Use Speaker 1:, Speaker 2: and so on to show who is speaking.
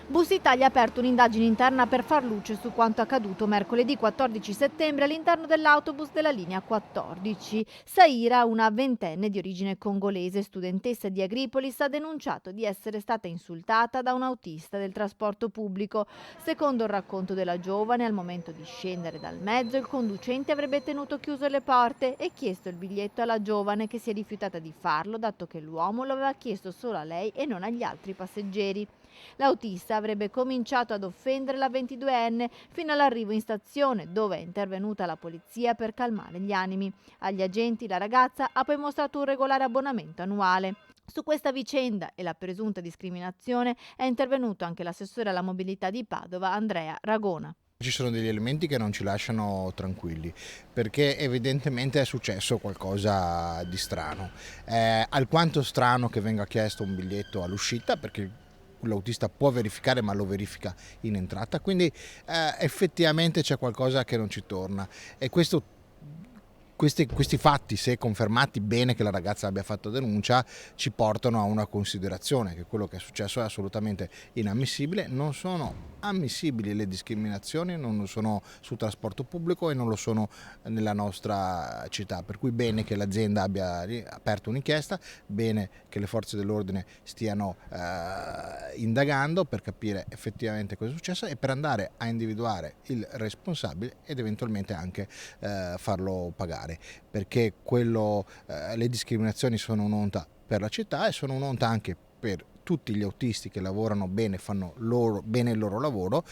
Speaker 1: Bus Italia ha aperto un'indagine interna per far luce su quanto accaduto mercoledì 14 settembre all'interno dell'autobus della linea 14. Saira, una ventenne di origine congolese, studentessa di Agripolis, ha denunciato di essere stata insultata da un autista del trasporto pubblico. Secondo il racconto della giovane, al momento di scendere dal mezzo, il conducente avrebbe tenuto chiuse le porte e chiesto il biglietto alla giovane, che si è rifiutata di farlo, dato che l'uomo lo aveva chiesto solo a lei e non agli altri passeggeri. L'autista avrebbe cominciato ad offendere la 22enne fino all'arrivo in stazione, dove è intervenuta la polizia per calmare gli animi. Agli agenti la ragazza ha poi mostrato un regolare abbonamento annuale. Su questa vicenda e la presunta discriminazione è intervenuto anche l'assessore alla mobilità di Padova, Andrea Ragona.
Speaker 2: Ci sono degli elementi che non ci lasciano tranquilli, perché evidentemente è successo qualcosa di strano. È alquanto strano che venga chiesto un biglietto all'uscita, perché l'autista può verificare, ma lo verifica in entrata, quindi effettivamente c'è qualcosa che non ci torna, e questi fatti, se confermati, bene che la ragazza abbia fatto denuncia, ci portano a una considerazione: che quello che è successo è assolutamente inammissibile. Non sono ammissibili le discriminazioni, non lo sono sul trasporto pubblico e non lo sono nella nostra città, per cui bene che l'azienda abbia aperto un'inchiesta, bene che le forze dell'ordine stiano indagando per capire effettivamente cosa è successo e per andare a individuare il responsabile ed eventualmente anche farlo pagare, perché le discriminazioni sono un'onta per la città e sono un'onta anche per tutti gli autisti che lavorano bene, fanno bene il loro lavoro.